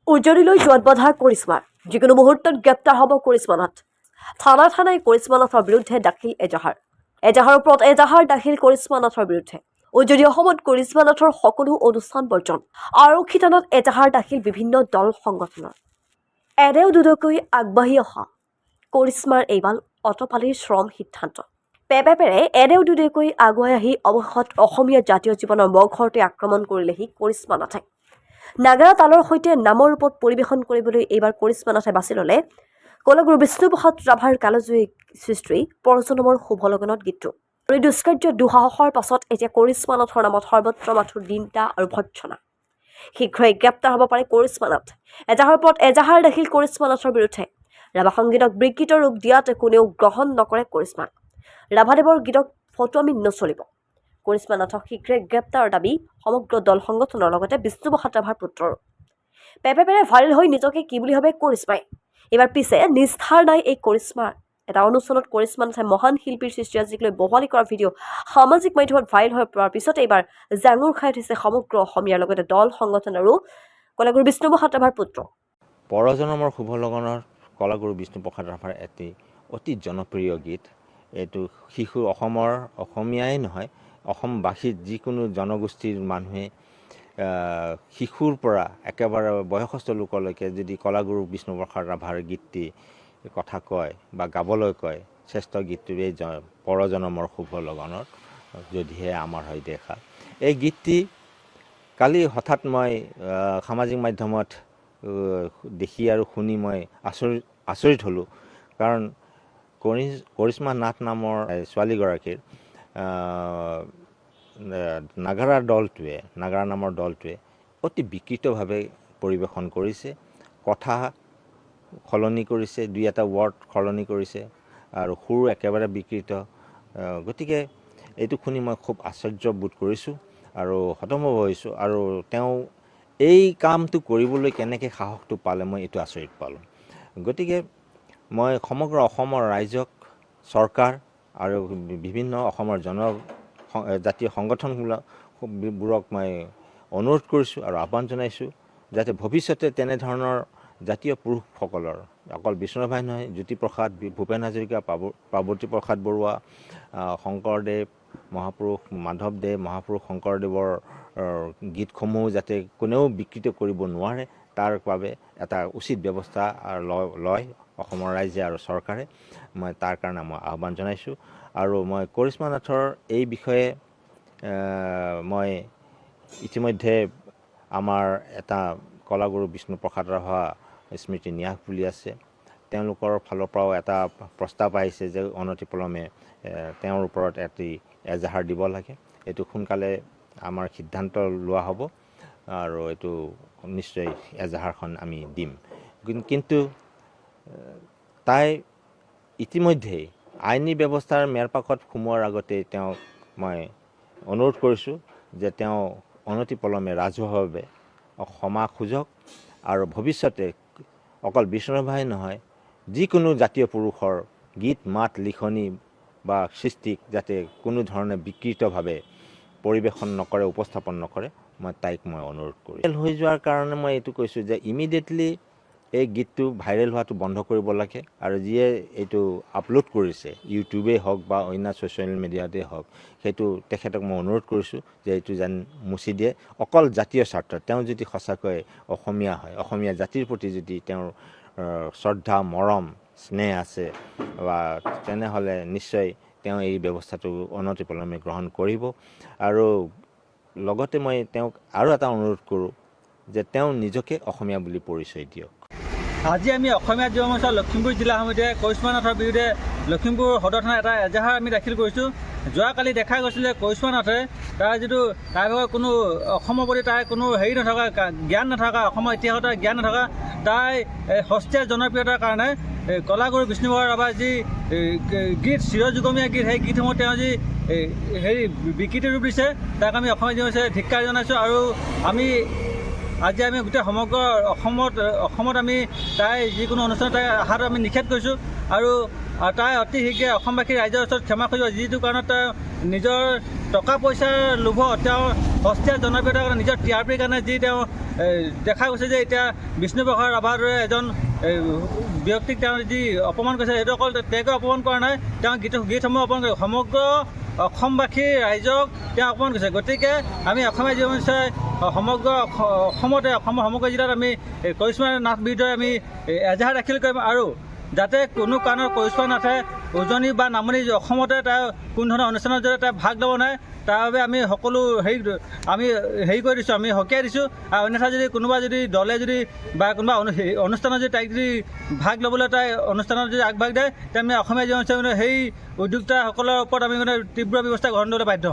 উজনিলৈ যোৱাত বাধা কৰিশ্মাৰ যিকোনো মুহূৰ্তত গ্ৰেপ্তাৰ হ'ব কৰিশ্মা নাথ থানাই কৰিশ্মা নাথৰ বিৰুদ্ধে দাখিল এজাহাৰৰ ওপৰত এজাহাৰ দাখিল কৰিশ্মা নাথৰ বিৰুদ্ধে উজনি অসমত কৰিশ্মা নাথৰ সকলো অনুষ্ঠান বৰ্জন আৰক্ষী থানাত এজাহাৰ দাখিল বিভিন্ন দল সংগঠনৰ এনেও দুদকৈ আগবাঢ়ি অহা কৰিশ্মাৰ এইবাৰ অটপালিৰ শ্ৰম সিদ্ধান্ত পেপেৰে এনেও দুদকৈ আগুৱাই আহি অৱশেষত অসমীয়া জাতীয় জীৱনৰ মঘৰতে আক্ৰমণ কৰিলেহি কৰিশ্মা নাথে নাগাৰা তালৰ সৈতে নামৰ ৰূপত পৰিৱেশন কৰিবলৈ এইবাৰ কৰিশ্মা নাথে বাছি ল'লে কলাগুৰু বিষ্ণুপ্ৰসাদ ৰাভাৰ কালজয়ী সৃষ্টি পৰজনমৰ শুভ লগনত গীতটো এই দুষ্কাৰ্য দুঃসাহসৰ পাছত এতিয়া কৰিশ্মা নাথৰ নামত সৰ্বত্ৰ মাথোঁ দিনটা আৰু ভৰ্ৎসনা শীঘ্ৰেই গ্ৰেপ্তাৰ হ'ব পাৰে কৰিশ্মা নাথ এজাহাৰৰ ওপৰত এজাহাৰ দাখিল কৰিশ্মা নাথৰ বিৰুদ্ধে ৰাভা সংগীতক বিকৃত ৰূপ দিয়াত কোনেও গ্ৰহণ নকৰে কৰিশ্মাক ৰাভাদেৱৰ গীতক ফটোৱামি নচলিব কৰিশ্মা নাথক শীঘ্ৰে গ্ৰেপ্তাৰৰ দাবী সমগ্ৰ দল সংগঠনৰ লগতে বিষ্ণুপ্ৰসাদ ৰাভাৰ পুত্ৰৰো পেপেৰে ভাইৰেল হৈ নিজকে কি বুলি ভাবে কৰিশ্মাই এইবাৰ পিছে নিষ্ঠাৰ নাই এই কৰিশ্মাৰ এটা অনুষ্ঠানত কৰিশ্মা নাথে মহান শিল্পীৰ সৃষ্টিৰাজিক লৈ বহালি কৰা ভিডিঅ' সামাজিক মাধ্যমত ভাইৰেল হৈ পৰাৰ পিছতে এইবাৰ জাঙুৰ খাই উঠিছে সমগ্ৰ অসমীয়াৰ লগতে দল সংগঠন আৰু কলাগুৰু বিষ্ণুপ্ৰসাদ ৰাভাৰ পুত্ৰ পৰজনমৰ শুভ লগনৰ কলাগুৰু বিষ্ণুপ্ৰসাদ ৰাভাৰ এটি অতি জনপ্ৰিয় গীত এইটো শিশু অসমীয়াই নহয় অসমবাসী যিকোনো জনগোষ্ঠীৰ মানুহে শিশুৰ পৰা একেবাৰে বয়সস্থ লোকলৈকে যদি কলাগুৰু বিষ্ণুপ্ৰসাদ ৰাভাৰ গীতটি কথা কয় বা গাবলৈ কয় শ্ৰেষ্ঠ গীতটোৱেই পৰজনমৰ শুভ লগনৰ যদিহে আমাৰ হৈ দেখা এই গীতটি কালি হঠাৎ মই সামাজিক মাধ্যমত দেখি আৰু শুনি মই আচৰিত হ'লোঁ কাৰণ কৰিশ্মা নাথ নামৰ ছোৱালীগৰাকীৰ নাগাৰা নামৰ দলটোৱে অতি বিকৃতভাৱে পৰিৱেশন কৰিছে কথা সলনি কৰিছে দুই এটা ৱৰ্ড সলনি কৰিছে আৰু সুৰ একেবাৰে বিকৃত গতিকে এইটো শুনি মই খুব আশ্চৰ্যবোধ কৰিছোঁ আৰু হতভম্ব হৈছোঁ আৰু তেওঁ এই কামটো কৰিবলৈ কেনেকৈ সাহসটো পালে মই এইটো আচৰিত পালোঁ গতিকে মই সমগ্ৰ অসমৰ ৰাইজক চৰকাৰ আৰু বিভিন্ন অসমৰ জাতীয় সংগঠনবোৰক মই অনুৰোধ কৰিছোঁ আৰু আহ্বান জনাইছোঁ যাতে ভৱিষ্যতে তেনেধৰণৰ জাতীয় পুৰুষসকলৰ অকল বিষ্ণুৰাভাই নহয় জ্যোতিপ্ৰসাদ ভূপেন হাজৰিকা পাৰ্বতী প্ৰসাদ বৰুৱা শংকৰদেৱ মহাপুৰুষ মাধৱদেৱ মহাপুৰুষ শংকৰদেৱৰ গীতসমূহ যাতে কোনেও বিকৃত কৰিব নোৱাৰে তাৰ বাবে এটা উচিত ব্যৱস্থা লয় অসমৰ ৰাইজে আৰু চৰকাৰে মই তাৰ কাৰণে মই আহ্বান জনাইছোঁ আৰু মই কৰিশ্মা নাথৰ এই বিষয়ে মই ইতিমধ্যে আমাৰ এটা কলাগুৰু বিষ্ণুপ্ৰসাদ ৰাভা স্মৃতি ন্যাস বুলি আছে তেওঁলোকৰ ফালৰ পৰাও এটা প্ৰস্তাৱ আহিছে যে অনতিপলমে তেওঁৰ ওপৰত এটি এজাহাৰ দিব লাগে এইটো সোনকালে আমাৰ সিদ্ধান্ত লোৱা হ'ব আৰু এইটো নিশ্চয় এজাহাৰখন আমি দিম কিন্তু তাই ইতিমধ্যে আইনী ব্যৱস্থাৰ মেৰপাকত সোমোৱাৰ আগতে তেওঁক মই অনুৰোধ কৰিছোঁ যে তেওঁ অনতিপলমে ৰাজহুৱাভাৱে ক্ষমা খোজক আৰু ভৱিষ্যতে অকল বিষ্ণুৰাভাই নহয় যিকোনো জাতীয় পুৰুষৰ গীত মাত লিখনি বা সৃষ্টিক যাতে কোনো ধৰণে বিকৃতভাৱে পৰিৱেশন নকৰে উপস্থাপন নকৰে মই তাইক মই অনুৰোধ কৰোঁ হৈ যোৱাৰ কাৰণে মই এইটো কৈছোঁ যে ইমিডিয়েটলি এই গীতটো ভাইৰেল হোৱাটো বন্ধ কৰিব লাগে আৰু যিয়ে এইটো আপলোড কৰিছে ইউটিউবেই হওক বা অন্য ছ'চিয়েল মিডিয়াতে হওক সেইটো তেখেতক মই অনুৰোধ কৰিছোঁ যে এইটো যেন মুচি দিয়ে অকল জাতীয় স্বাৰ্থত তেওঁ যদি সঁচাকৈ অসমীয়া হয় অসমীয়া জাতিৰ প্ৰতি যদি তেওঁৰ শ্ৰদ্ধা মৰম স্নেহ আছে বা তেনেহ'লে নিশ্চয় তেওঁ এই ব্যৱস্থাটো অনতিপলমে গ্ৰহণ কৰিব আৰু লগতে মই তেওঁক আৰু এটা অনুৰোধ কৰোঁ যে তেওঁ নিজকে অসমীয়া বুলি পৰিচয় দিয়ক আজি আমি অসমীয়া যুৱ মৰ্চা লখিমপুৰ জিলা সমিতিয়ে কৰিশ্মা নাথৰ বিৰুদ্ধে লখিমপুৰ সদৰ থানাত এটা এজাহাৰ আমি দাখিল কৰিছোঁ যোৱাকালি দেখা গৈছিল যে কৰিশ্মা নাথে তাৰ যিটো তাৰ ভাগৰ কোনো অসমৰ প্ৰতি তাই কোনো হেৰি নথকা জ্ঞান নথকা অসমৰ ইতিহাসত জ্ঞান নথকা তাই সস্তীয়া জনপ্ৰিয়তাৰ কাৰণে কলাগুৰু বিষ্ণুপ্ৰসাদ ৰাভাৰ যি গীত চিৰযুগমীয়া গীত সেই গীতসমূহ তেওঁ যি হেৰি বিকৃত ৰূপ দিছে তাক আমি অসমীয়া যুৱ মৰ্চাই ধিক্কাৰ জনাইছোঁ আৰু আজি আমি গোটেই সমগ্ৰ অসমত আমি তাই যিকোনো অনুষ্ঠানত তাই অহাটো আমি নিষেধ কৰিছোঁ আৰু তাই অতি শীঘ্ৰে অসমবাসী ৰাইজৰ ওচৰত ক্ষমা খুজিব যিটো কাৰণত নিজৰ টকা পইচাৰ লোভত তেওঁ সস্তীয়া জনপ্ৰিয়তাৰ কাৰণে নিজৰ টি আৰ পিৰ কাৰণে যি তেওঁ দেখা গৈছে যে এতিয়া বিষ্ণুপ্ৰসাদ ৰাভাৰ দৰে এজন ব্যক্তিক তেওঁ যি অপমান কৰিছে সেইটো অকল তেওঁকে অপমান কৰা নাই, তেওঁ গীতসমূহ অপমান কৰে সমগ্ৰ অসমবাসীৰ ৰাইজক তেওঁ অপমান কৰিছে। গতিকে আমি অসমীয়া যুৱ মঞ্চই সমগ্ৰ অসমতে অসমৰ সমগ্ৰ জিলাত আমি কৰিশ্মা নাথ বিৰুদ্ধে আমি এজাহাৰ দাখিল কৰিম আৰু যাতে কোনো কাৰণত কৰিশ্মা নাথে উজনি বা নামনি অসমতে তাৰ কোনো ধৰণৰ অনুষ্ঠানৰ জৰিয়তে তাই ভাগ ল'ব নাই, তাৰ বাবে আমি সকলো হেৰি কৰি দিছোঁ, আমি সকীয়াই দিছোঁ। আৰু অন্যথা যদি কোনোবা যদি দলে যদি বা কোনোবা অনুষ্ঠানত যদি তাইক যদি ভাগ ল'বলৈ তাই অনুষ্ঠানত যদি আগভাগ দিয়ে, তেতিয়া আমি অসমীয়া যুৱ মঞ্চই সেই উদ্যোক্তাসকলৰ ওপৰত আমি তীব্ৰ ব্যৱস্থা গ্ৰহণ কৰিবলৈ বাধ্য হ'ম।